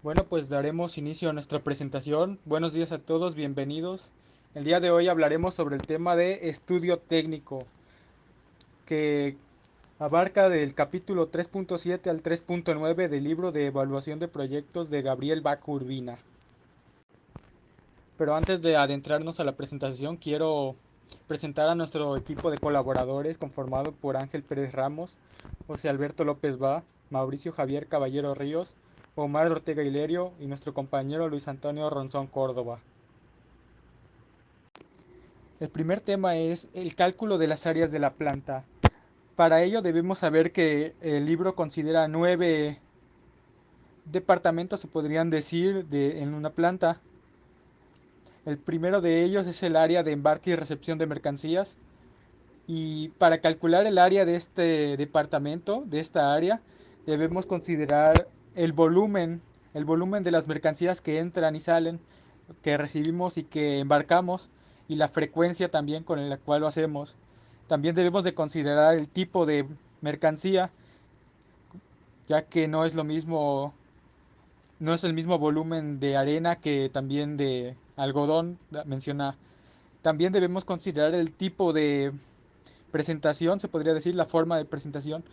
Bueno, pues daremos inicio a nuestra presentación. Buenos días a todos, bienvenidos. El día de hoy hablaremos sobre el tema de estudio técnico, que abarca del capítulo 3.7 al 3.9 del libro de evaluación de proyectos de Gabriel Bach Urbina. Pero antes de adentrarnos a la presentación, quiero presentar a nuestro equipo de colaboradores conformado por Ángel Pérez Ramos, José Alberto López Va, Mauricio Javier Caballero Ríos, Omar Ortega Hilerio y nuestro compañero Luis Antonio Ronzón Córdoba. El primer tema es el cálculo de las áreas de la planta. Para ello debemos saber que el libro considera 9 departamentos, se podrían decir, en una planta. El primero de ellos es el área de embarque y recepción de mercancías. Y para calcular el área de este departamento, de esta área, debemos considerar el volumen de las mercancías que entran y salen, que recibimos y que embarcamos, y la frecuencia también con la cual lo hacemos. También debemos de considerar el tipo de mercancía, ya que no es el mismo volumen de arena que también de algodón, menciona. También debemos considerar el tipo de presentación, se podría decir, la forma de presentación.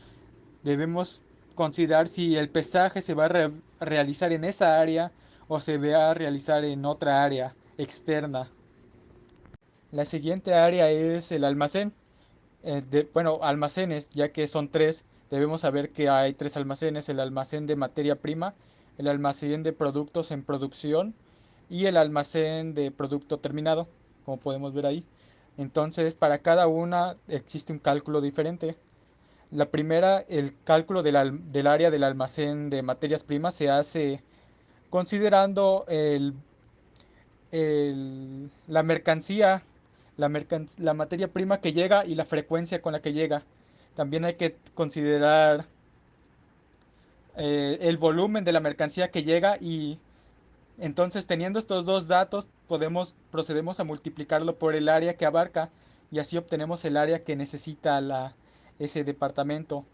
Debemos considerar si el pesaje se va a realizar en esa área o se va a realizar en otra área externa. La siguiente área es el almacén. Bueno, almacenes, ya que son tres. Debemos saber que hay tres almacenes: el almacén de materia prima, el almacén de productos en producción y el almacén de producto terminado, como podemos ver ahí. Entonces, para cada una existe un cálculo diferente. La primera, el cálculo del área del almacén de materias primas se hace considerando la mercancía, la materia prima que llega y la frecuencia con la que llega. También hay que considerar el volumen de la mercancía que llega, y entonces, teniendo estos dos datos procedemos a multiplicarlo por el área que abarca, y así obtenemos el área que necesita ese departamento.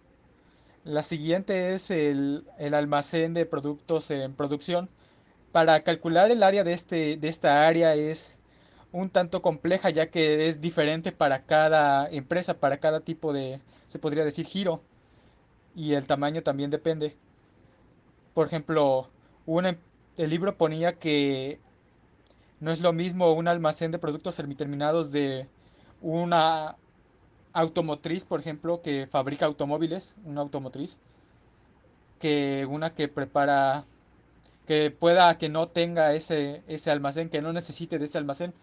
La siguiente es el almacén de productos en producción. Para calcular el área de esta área es un tanto compleja, ya que es diferente para cada empresa, para cada tipo de, se podría decir, giro, y el tamaño también depende. Por ejemplo, una, el libro ponía que no es lo mismo un almacén de productos semiterminados de una automotriz, por ejemplo, que fabrica automóviles, una automotriz, que una que prepara, que pueda, que no tenga ese almacén, que no necesite de ese almacén.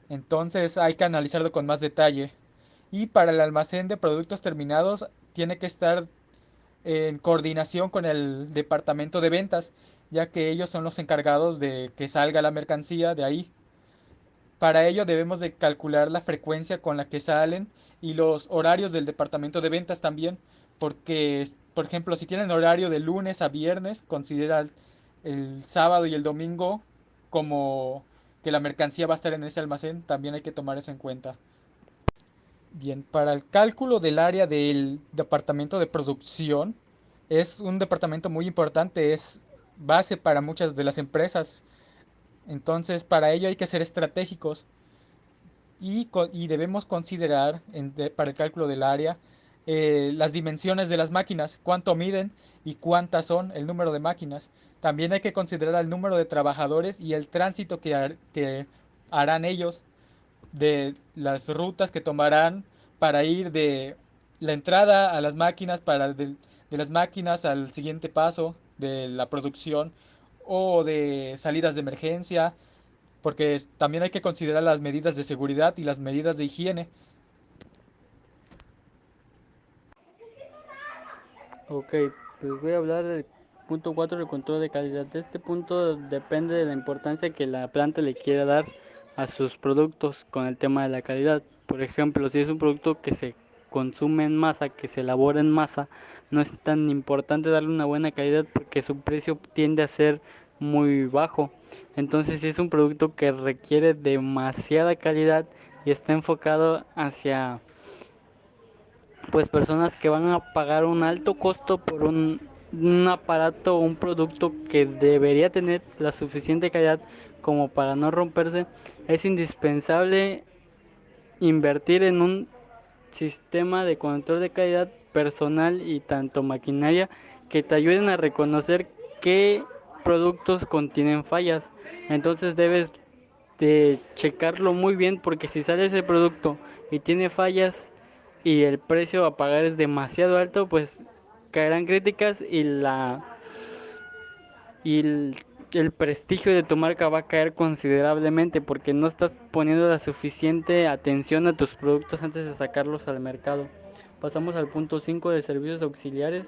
Entonces hay que analizarlo con más detalle. Y para el almacén de productos terminados tiene que estar en coordinación con el departamento de ventas, ya que ellos son los encargados de que salga la mercancía de ahí. Para ello debemos de calcular la frecuencia con la que salen y los horarios del departamento de ventas también, porque, por ejemplo, si tienen horario de lunes a viernes, considera el sábado y el domingo como que la mercancía va a estar en ese almacén, también hay que tomar eso en cuenta. Bien, para el cálculo del área del departamento de producción, es un departamento muy importante, es base para muchas de las empresas. Entonces, para ello hay que ser estratégicos. Y debemos considerar para el cálculo del área las dimensiones de las máquinas, cuánto miden y cuántas son, el número de máquinas. También hay que considerar el número de trabajadores y el tránsito que harán ellos, de las rutas que tomarán para ir de la entrada a las máquinas, de las máquinas al siguiente paso de la producción, o de salidas de emergencia, porque también hay que considerar las medidas de seguridad y las medidas de higiene. Ok, pues voy a hablar del punto 4 del control de calidad. De este punto depende de la importancia que la planta le quiera dar a sus productos con el tema de la calidad. Por ejemplo, si es un producto que se consume en masa, que se elabora en masa, no es tan importante darle una buena calidad porque su precio tiende a ser muy bajo. Entonces, si es un producto que requiere demasiada calidad y está enfocado hacia pues personas que van a pagar un alto costo por un un aparato o un producto que debería tener la suficiente calidad como para no romperse, es indispensable invertir en un sistema de control de calidad personal y tanto maquinaria que te ayuden a reconocer qué productos contienen fallas. Entonces debes de checarlo muy bien, porque si sale ese producto y tiene fallas y el precio a pagar es demasiado alto, pues caerán críticas y el prestigio de tu marca va a caer considerablemente, porque no estás poniendo la suficiente atención a tus productos antes de sacarlos al mercado. Pasamos al punto 5 de servicios auxiliares.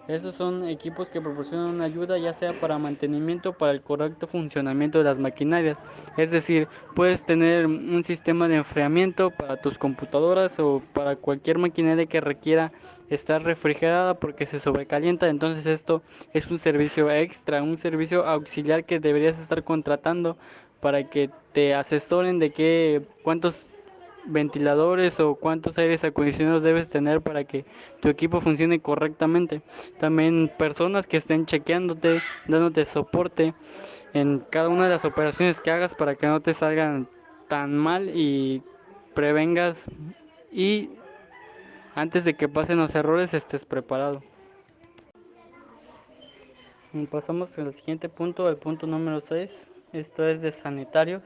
Esos son equipos que proporcionan una ayuda, ya sea para mantenimiento o para el correcto funcionamiento de las maquinarias. Es decir, puedes tener un sistema de enfriamiento para tus computadoras o para cualquier maquinaria que requiera estar refrigerada porque se sobrecalienta. Entonces esto es un servicio extra, un servicio auxiliar que deberías estar contratando para que te asesoren de cuántos ventiladores o cuántos aires acondicionados debes tener para que tu equipo funcione correctamente. También personas que estén chequeándote, dándote soporte en cada una de las operaciones que hagas para que no te salgan tan mal y prevengas y antes de que pasen los errores estés preparado. Y pasamos al siguiente punto, el punto número 6. Esto es de sanitarios.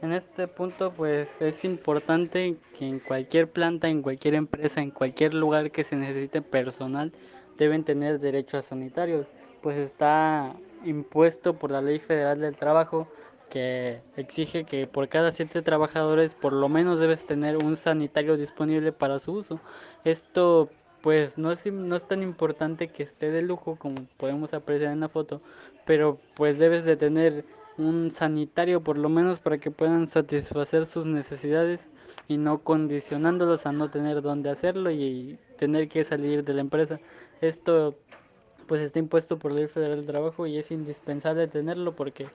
En este punto pues es importante que en cualquier planta, en cualquier empresa, en cualquier lugar que se necesite personal, deben tener derechos sanitarios, pues está impuesto por la Ley Federal del Trabajo, que exige que por cada 7 trabajadores por lo menos debes tener un sanitario disponible para su uso. Esto pues no es tan importante que esté de lujo como podemos apreciar en la foto, pero pues debes de tener un sanitario por lo menos para que puedan satisfacer sus necesidades y no condicionándolos a no tener dónde hacerlo y tener que salir de la empresa. Esto pues está impuesto por la Ley Federal del Trabajo y es indispensable tenerlo porque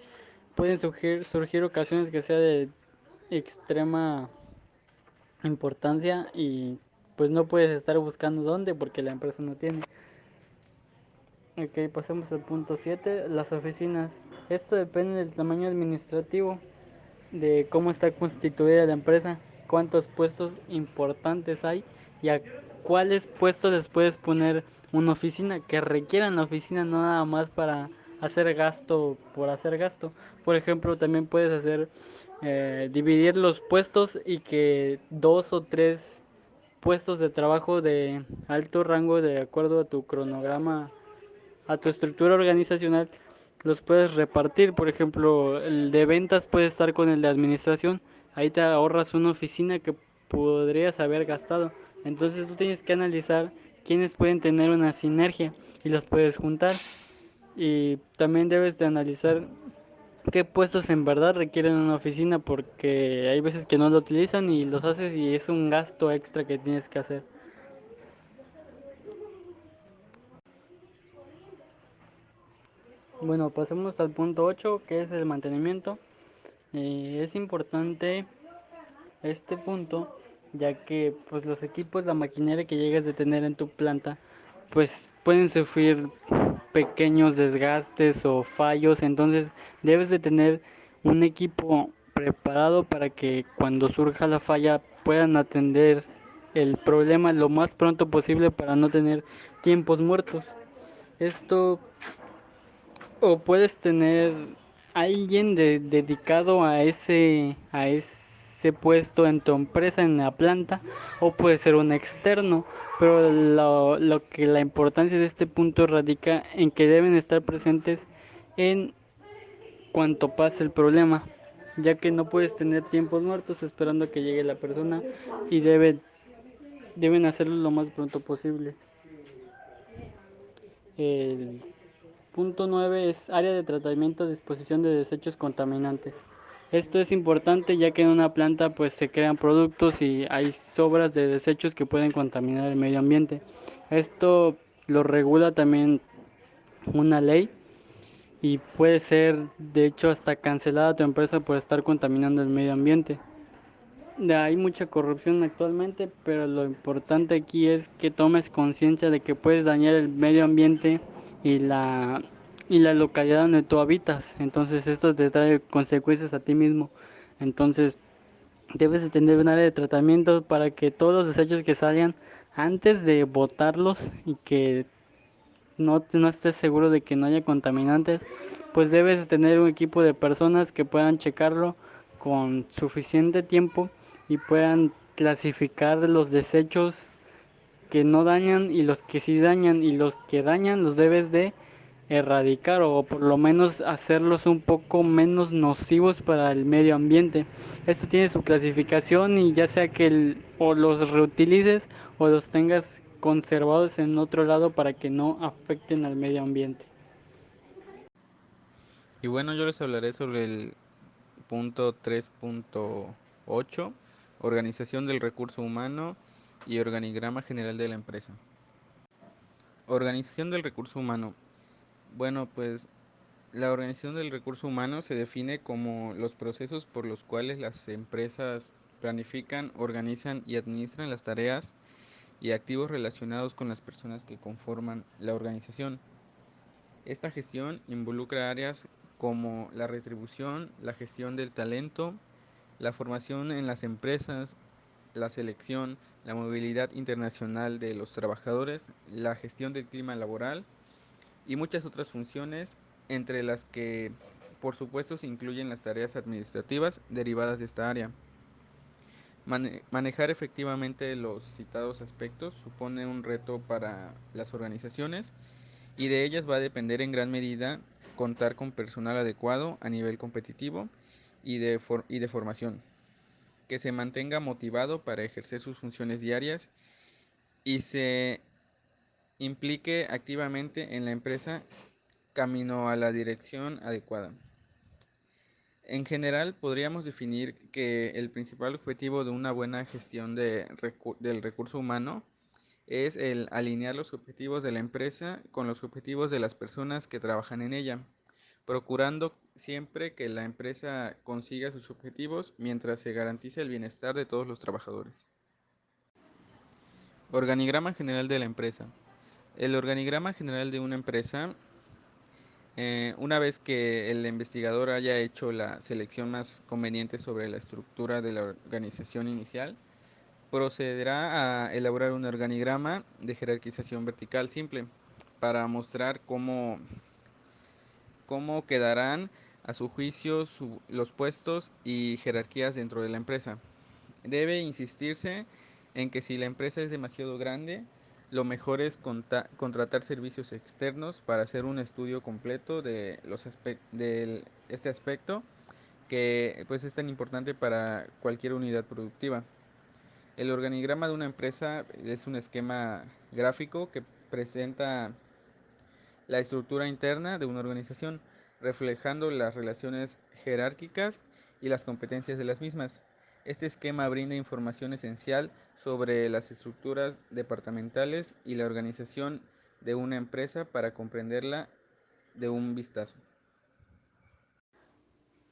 pueden surgir ocasiones que sea de extrema importancia y pues no puedes estar buscando dónde porque la empresa no tiene. Ok, pasemos al punto 7, las oficinas. Esto depende del tamaño administrativo, de cómo está constituida la empresa, cuántos puestos importantes hay y a cuáles puestos les puedes poner una oficina que requieran la oficina, no nada más para hacer gasto por hacer gasto. Por ejemplo, también puedes hacer dividir los puestos y que 2 o 3 puestos de trabajo de alto rango de acuerdo a tu cronograma, a tu estructura organizacional, los puedes repartir. Por ejemplo, el de ventas puede estar con el de administración. Ahí te ahorras una oficina que podrías haber gastado. Entonces tú tienes que analizar quiénes pueden tener una sinergia y los puedes juntar. Y también debes de analizar qué puestos en verdad requieren una oficina, porque hay veces que no lo utilizan y los haces y es un gasto extra que tienes que hacer. Bueno, pasemos al punto 8, que es el mantenimiento. Es importante este punto, ya que pues los equipos, la maquinaria que llegas de tener en tu planta, pues pueden sufrir pequeños desgastes o fallos. Entonces debes de tener un equipo preparado para que cuando surja la falla puedan atender el problema lo más pronto posible para no tener tiempos muertos. Esto, o puedes tener alguien dedicado a ese puesto en tu empresa, en la planta, o puede ser un externo, pero la importancia de este punto radica en que deben estar presentes en cuanto pase el problema, ya que no puedes tener tiempos muertos esperando a que llegue la persona y deben hacerlo lo más pronto posible. El punto 9 es área de tratamiento, disposición de desechos contaminantes. Esto es importante ya que en una planta pues se crean productos y hay sobras de desechos que pueden contaminar el medio ambiente. Esto lo regula también una ley y puede ser de hecho hasta cancelada tu empresa por estar contaminando el medio ambiente. Hay mucha corrupción actualmente, pero lo importante aquí es que tomes conciencia de que puedes dañar el medio ambiente y y la localidad donde tú habitas. Entonces esto te trae consecuencias a ti mismo. Entonces debes de tener un área de tratamiento para que todos los desechos que salgan antes de botarlos y que no estés seguro de que no haya contaminantes, pues debes tener un equipo de personas que puedan checarlo con suficiente tiempo y puedan clasificar los desechos que no dañan y los que sí dañan, y los que dañan los debes de erradicar o por lo menos hacerlos un poco menos nocivos para el medio ambiente. Esto tiene su clasificación y ya sea que o los reutilices o los tengas conservados en otro lado para que no afecten al medio ambiente. Y bueno, yo les hablaré sobre el punto 3.8, organización del recurso humano y organigrama general de la empresa. Organización del recurso humano. Bueno, pues la organización del recurso humano se define como los procesos por los cuales las empresas planifican, organizan y administran las tareas y activos relacionados con las personas que conforman la organización. Esta gestión involucra áreas como la retribución, la gestión del talento, la formación en las empresas, la selección, la movilidad internacional de los trabajadores, la gestión del clima laboral y muchas otras funciones, entre las que por supuesto se incluyen las tareas administrativas derivadas de esta área. Manejar efectivamente los citados aspectos supone un reto para las organizaciones y de ellas va a depender en gran medida contar con personal adecuado a nivel competitivo y de formación, que se mantenga motivado para ejercer sus funciones diarias y se implique activamente en la empresa camino a la dirección adecuada. En general, podríamos definir que el principal objetivo de una buena gestión del recurso humano es el alinear los objetivos de la empresa con los objetivos de las personas que trabajan en ella, procurando siempre que la empresa consiga sus objetivos mientras se garantice el bienestar de todos los trabajadores. Organigrama general de la empresa. El organigrama general de una empresa, una vez que el investigador haya hecho la selección más conveniente sobre la estructura de la organización inicial, procederá a elaborar un organigrama de jerarquización vertical simple para mostrar cómo quedarán a su juicio los puestos y jerarquías dentro de la empresa. Debe insistirse en que si la empresa es demasiado grande, lo mejor es contratar servicios externos para hacer un estudio completo de este aspecto que pues es tan importante para cualquier unidad productiva. El organigrama de una empresa es un esquema gráfico que presenta la estructura interna de una organización, reflejando las relaciones jerárquicas y las competencias de las mismas. Este esquema brinda información esencial sobre las estructuras departamentales y la organización de una empresa para comprenderla de un vistazo.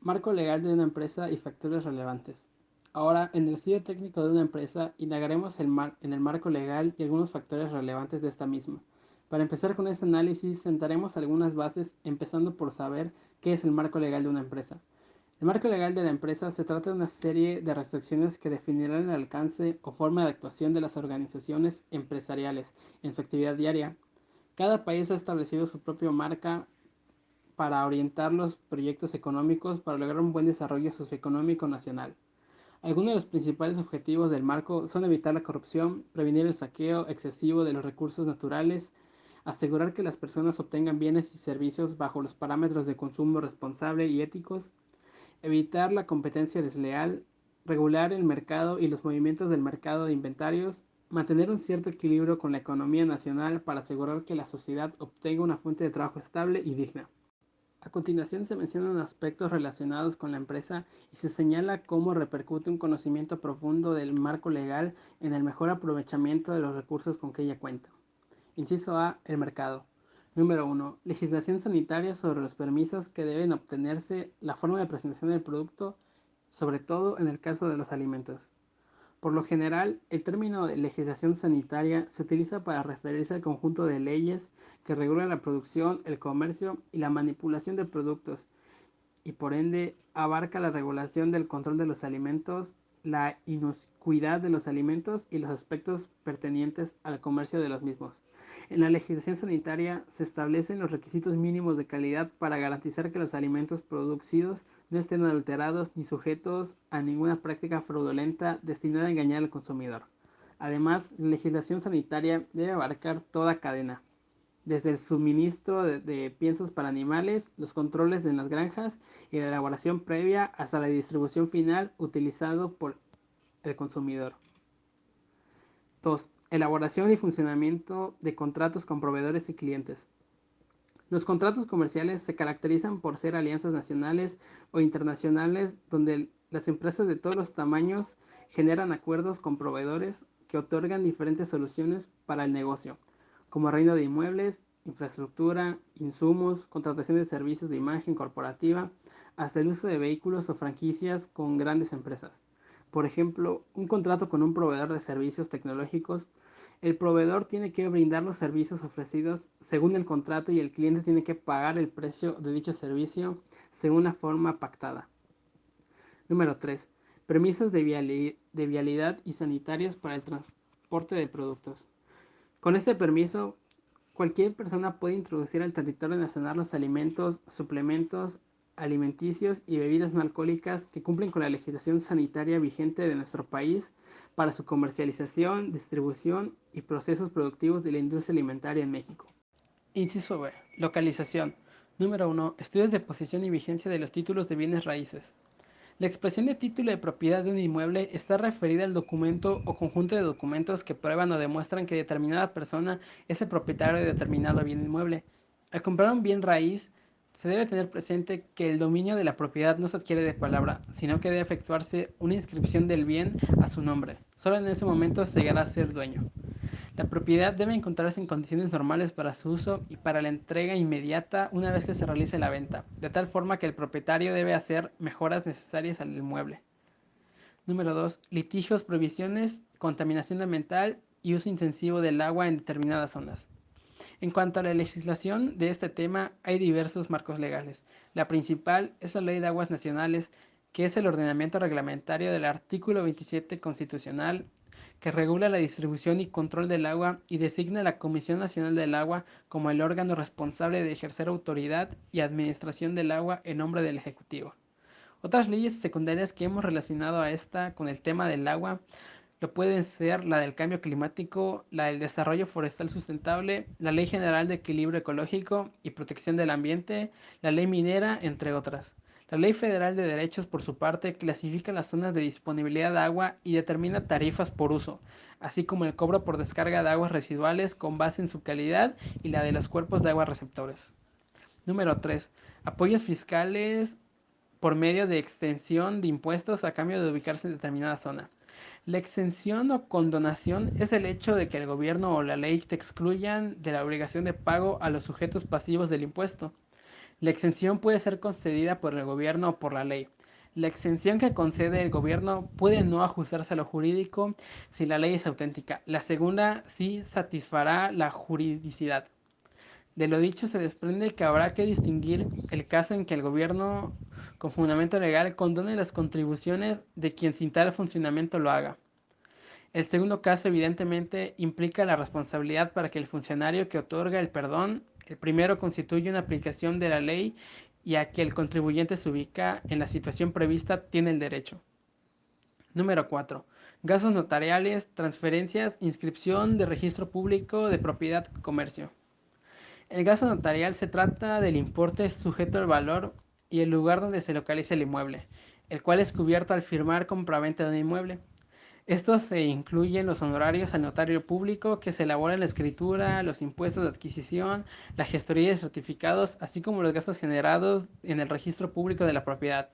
Marco legal de una empresa y factores relevantes. Ahora, en el estudio técnico de una empresa, indagaremos en el marco legal y algunos factores relevantes de esta misma. Para empezar con este análisis, sentaremos algunas bases, empezando por saber qué es el marco legal de una empresa. El marco legal de la empresa se trata de una serie de restricciones que definirán el alcance o forma de actuación de las organizaciones empresariales en su actividad diaria. Cada país ha establecido su propia marca para orientar los proyectos económicos para lograr un buen desarrollo socioeconómico nacional. Algunos de los principales objetivos del marco son evitar la corrupción, prevenir el saqueo excesivo de los recursos naturales, asegurar que las personas obtengan bienes y servicios bajo los parámetros de consumo responsable y éticos, evitar la competencia desleal, regular el mercado y los movimientos del mercado de inventarios, mantener un cierto equilibrio con la economía nacional para asegurar que la sociedad obtenga una fuente de trabajo estable y digna. A continuación se mencionan aspectos relacionados con la empresa y se señala cómo repercute un conocimiento profundo del marco legal en el mejor aprovechamiento de los recursos con que ella cuenta. Inciso A. El mercado. Número 1. Legislación sanitaria sobre los permisos que deben obtenerse, la forma de presentación del producto, sobre todo en el caso de los alimentos. Por lo general, el término de legislación sanitaria se utiliza para referirse al conjunto de leyes que regulan la producción, el comercio y la manipulación de productos, y por ende abarca la regulación del control de los alimentos, la inocuidad de los alimentos y los aspectos pertenecientes al comercio de los mismos. En la legislación sanitaria se establecen los requisitos mínimos de calidad para garantizar que los alimentos producidos no estén adulterados ni sujetos a ninguna práctica fraudulenta destinada a engañar al consumidor. Además, la legislación sanitaria debe abarcar toda cadena, desde el suministro de piensos para animales, los controles en las granjas y la elaboración previa hasta la distribución final utilizado por el consumidor. 2. Elaboración y funcionamiento de contratos con proveedores y clientes. Los contratos comerciales se caracterizan por ser alianzas nacionales o internacionales donde las empresas de todos los tamaños generan acuerdos con proveedores que otorgan diferentes soluciones para el negocio, como arrendo de inmuebles, infraestructura, insumos, contratación de servicios de imagen corporativa, hasta el uso de vehículos o franquicias con grandes empresas. Por ejemplo, un contrato con un proveedor de servicios tecnológicos. El proveedor tiene que brindar los servicios ofrecidos según el contrato y el cliente tiene que pagar el precio de dicho servicio según la forma pactada. Número 3. Permisos de vialidad y sanitarios para el transporte de productos. Con este permiso, cualquier persona puede introducir al territorio nacional los alimentos, suplementos alimenticios y bebidas no alcohólicas que cumplen con la legislación sanitaria vigente de nuestro país para su comercialización, distribución y procesos productivos de la industria alimentaria en México. Inciso B. Localización. Número 1. Estudios de posición y vigencia de los títulos de bienes raíces. La expresión de título de propiedad de un inmueble está referida al documento o conjunto de documentos que prueban o demuestran que determinada persona es el propietario de determinado bien inmueble. Al comprar un bien raíz, se debe tener presente que el dominio de la propiedad no se adquiere de palabra, sino que debe efectuarse una inscripción del bien a su nombre. Solo en ese momento se llegará a ser dueño. La propiedad debe encontrarse en condiciones normales para su uso y para la entrega inmediata una vez que se realice la venta, de tal forma que el propietario debe hacer mejoras necesarias al inmueble. Número 2. Litigios, prohibiciones, contaminación ambiental y uso intensivo del agua en determinadas zonas. En cuanto a la legislación de este tema, hay diversos marcos legales. La principal es la Ley de Aguas Nacionales, que es el ordenamiento reglamentario del artículo 27 constitucional, que regula la distribución y control del agua y designa la Comisión Nacional del Agua como el órgano responsable de ejercer autoridad y administración del agua en nombre del Ejecutivo. Otras leyes secundarias que hemos relacionado a esta con el tema del agua lo pueden ser la del cambio climático, la del desarrollo forestal sustentable, la Ley General de Equilibrio Ecológico y Protección del Ambiente, la Ley Minera, entre otras. La Ley Federal de Derechos, por su parte, clasifica las zonas de disponibilidad de agua y determina tarifas por uso, así como el cobro por descarga de aguas residuales con base en su calidad y la de los cuerpos de agua receptores. Número 3. Apoyos fiscales por medio de extensión de impuestos a cambio de ubicarse en determinada zona. La exención o condonación es el hecho de que el gobierno o la ley te excluyan de la obligación de pago a los sujetos pasivos del impuesto. La exención puede ser concedida por el gobierno o por la ley. La exención que concede el gobierno puede no ajustarse a lo jurídico si la ley es auténtica. La segunda sí satisfará la juridicidad. De lo dicho se desprende que habrá que distinguir el caso en que el gobierno con fundamento legal condone las contribuciones de quien sin tal funcionamiento lo haga. El segundo caso evidentemente implica la responsabilidad para que el funcionario que otorga el perdón, el primero constituye una aplicación de la ley y a que el contribuyente se ubica en la situación prevista tiene el derecho. Número 4. Gastos notariales, transferencias, inscripción de registro público de propiedad, comercio. El gasto notarial se trata del importe sujeto al valor y el lugar donde se localiza el inmueble, el cual es cubierto al firmar compraventa de un inmueble. Estos se incluyen los honorarios al notario público que se elabora en la escritura, los impuestos de adquisición, la gestoría de certificados, así como los gastos generados en el registro público de la propiedad.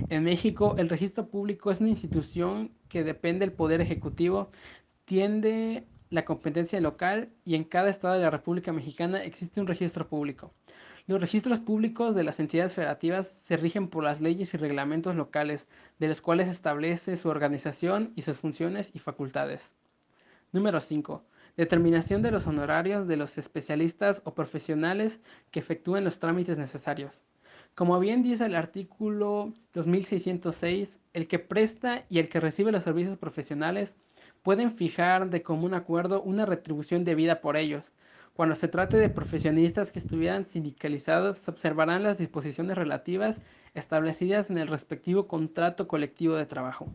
En México, el registro público es una institución que depende del Poder Ejecutivo, tiende la competencia local y en cada estado de la República Mexicana existe un registro público. Los registros públicos de las entidades federativas se rigen por las leyes y reglamentos locales, de los cuales se establece su organización y sus funciones y facultades. Número 5. Determinación de los honorarios de los especialistas o profesionales que efectúen los trámites necesarios. Como bien dice el artículo 2606, el que presta y el que recibe los servicios profesionales pueden fijar de común acuerdo una retribución debida por ellos. Cuando se trate de profesionistas que estuvieran sindicalizados, se observarán las disposiciones relativas establecidas en el respectivo contrato colectivo de trabajo.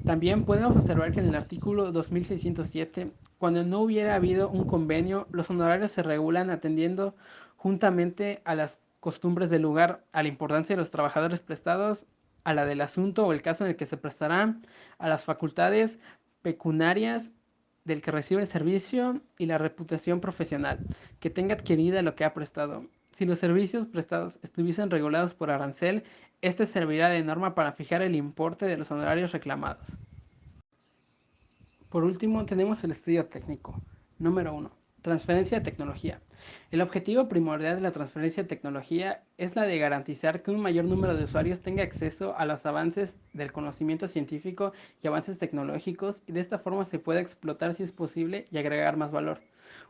También podemos observar que en el artículo 2607, cuando no hubiera habido un convenio, los honorarios se regulan atendiendo juntamente a las costumbres del lugar, a la importancia de los trabajadores prestados, a la del asunto o el caso en el que se prestará, a las facultades pecuniarias del que recibe el servicio y la reputación profesional que tenga adquirida lo que ha prestado. Si los servicios prestados estuviesen regulados por arancel, este servirá de norma para fijar el importe de los honorarios reclamados. Por último, tenemos el estudio técnico. Número 1. Transferencia de tecnología. El objetivo primordial de la transferencia de tecnología es la de garantizar que un mayor número de usuarios tenga acceso a los avances del conocimiento científico y avances tecnológicos, y de esta forma se pueda explotar si es posible y agregar más valor.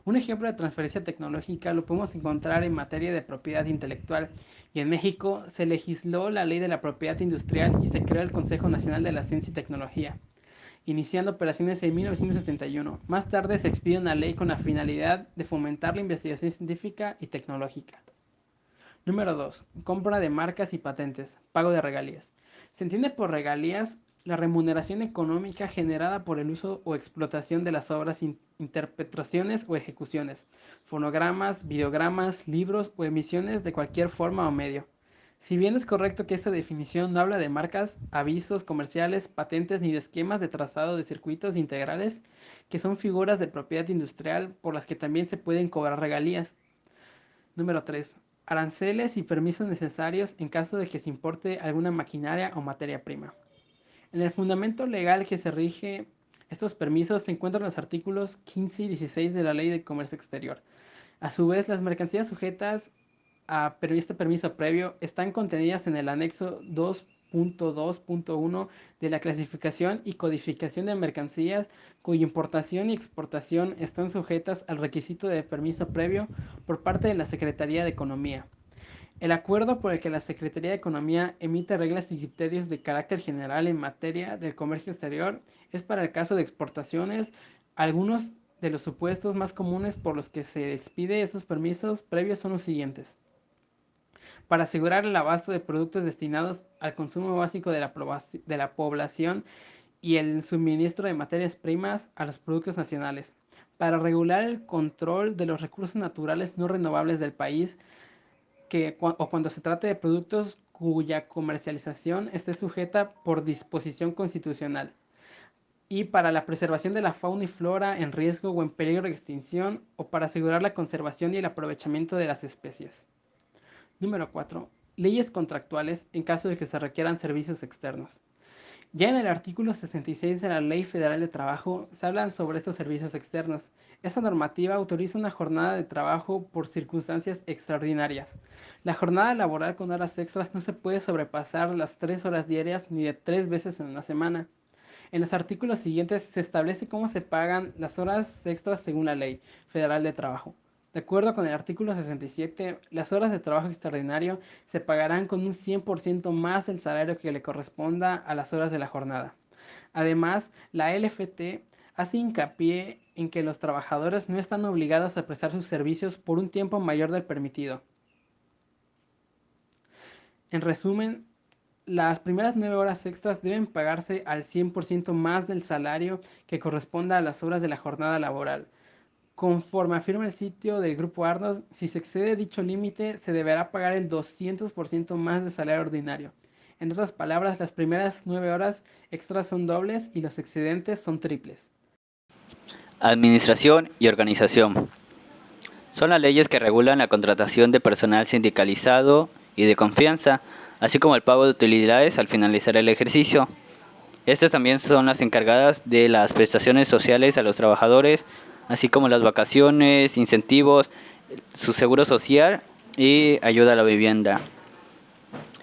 Un ejemplo de transferencia tecnológica lo podemos encontrar en materia de propiedad intelectual, y en México se legisló la Ley de la Propiedad Industrial y se creó el Consejo Nacional de la Ciencia y Tecnología, iniciando operaciones en 1971. Más tarde se expidió una ley con la finalidad de fomentar la investigación científica y tecnológica. Número 2. Compra de marcas y patentes. Pago de regalías. Se entiende por regalías la remuneración económica generada por el uso o explotación de las obras, interpretaciones o ejecuciones, fonogramas, videogramas, libros o emisiones de cualquier forma o medio. Si bien es correcto que esta definición no habla de marcas, avisos comerciales, patentes ni de esquemas de trazado de circuitos integrales, que son figuras de propiedad industrial por las que también se pueden cobrar regalías. Número 3. Aranceles y permisos necesarios en caso de que se importe alguna maquinaria o materia prima. En el fundamento legal que se rige estos permisos se encuentran los artículos 15 y 16 de la Ley de Comercio Exterior. A su vez, las mercancías sujetas a este permiso previo están contenidas en el anexo 2.2.1 de la clasificación y codificación de mercancías, cuya importación y exportación están sujetas al requisito de permiso previo por parte de la Secretaría de Economía. El acuerdo por el que la Secretaría de Economía emite reglas y criterios de carácter general en materia del comercio exterior es para el caso de exportaciones. Algunos de los supuestos más comunes por los que se expide estos permisos previos son los siguientes: para asegurar el abasto de productos destinados al consumo básico de la población y el suministro de materias primas a los productos nacionales, para regular el control de los recursos naturales no renovables del país, o cuando se trate de productos cuya comercialización esté sujeta por disposición constitucional, y para la preservación de la fauna y flora en riesgo o en peligro de extinción, o para asegurar la conservación y el aprovechamiento de las especies. Número 4. Leyes contractuales en caso de que se requieran servicios externos. Ya en el artículo 66 de la Ley Federal de Trabajo se hablan sobre estos servicios externos. Esta normativa autoriza una jornada de trabajo por circunstancias extraordinarias. La jornada laboral con horas extras no se puede sobrepasar las 3 horas diarias ni de 3 veces en una semana. En los artículos siguientes se establece cómo se pagan las horas extras según la Ley Federal de Trabajo. De acuerdo con el artículo 67, las horas de trabajo extraordinario se pagarán con un 100% más del salario que le corresponda a las horas de la jornada. Además, la LFT hace hincapié en que los trabajadores no están obligados a prestar sus servicios por un tiempo mayor del permitido. En resumen, las primeras 9 horas extras deben pagarse al 100% más del salario que corresponda a las horas de la jornada laboral. Conforme afirma el sitio del Grupo Arnos, si se excede dicho límite, se deberá pagar el 200% más del salario ordinario. En otras palabras, las primeras 9 horas extras son dobles y los excedentes son triples. Administración y organización. Son las leyes que regulan la contratación de personal sindicalizado y de confianza, así como el pago de utilidades al finalizar el ejercicio. Estas también son las encargadas de las prestaciones sociales a los trabajadores, así como las vacaciones, incentivos, su seguro social, y ayuda a la vivienda.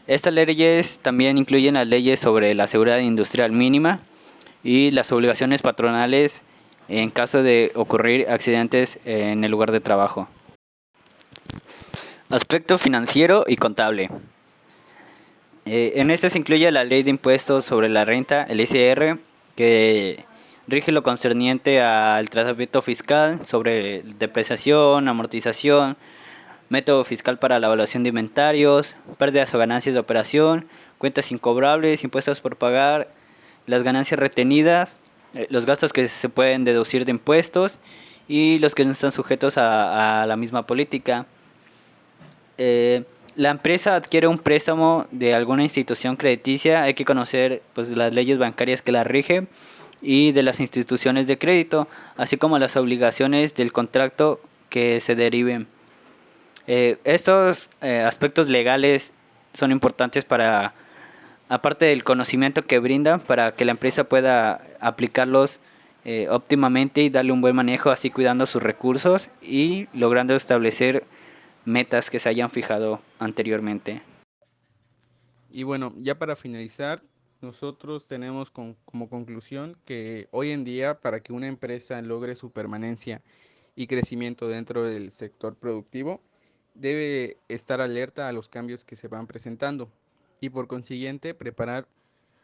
Estas leyes también incluyen las leyes sobre la seguridad industrial mínima y las obligaciones patronales en caso de ocurrir accidentes en el lugar de trabajo. Aspecto financiero y contable. En este se incluye la ley de impuestos sobre la renta, el ICR, que rige lo concerniente al tratamiento fiscal sobre depreciación, amortización, método fiscal para la evaluación de inventarios, pérdidas o ganancias de operación, cuentas incobrables, impuestos por pagar, las ganancias retenidas, los gastos que se pueden deducir de impuestos y los que no están sujetos a la misma política. La empresa adquiere un préstamo de alguna institución crediticia, hay que conocer pues, las leyes bancarias que la rigen y de las instituciones de crédito, así como las obligaciones del contrato que se deriven. Estos aspectos legales son importantes para, aparte del conocimiento que brindan, para que la empresa pueda aplicarlos óptimamente y darle un buen manejo, así cuidando sus recursos y logrando establecer metas que se hayan fijado anteriormente. Y bueno, ya para finalizar, nosotros tenemos como conclusión que hoy en día para que una empresa logre su permanencia y crecimiento dentro del sector productivo, debe estar alerta a los cambios que se van presentando y por consiguiente preparar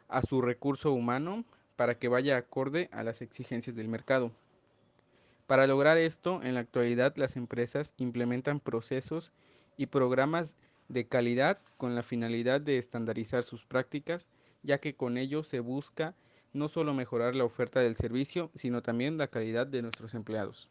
a su recurso humano para que vaya acorde a las exigencias del mercado. Para lograr esto, en la actualidad las empresas implementan procesos y programas de calidad con la finalidad de estandarizar sus prácticas, ya que con ello se busca no solo mejorar la oferta del servicio, sino también la calidad de nuestros empleados.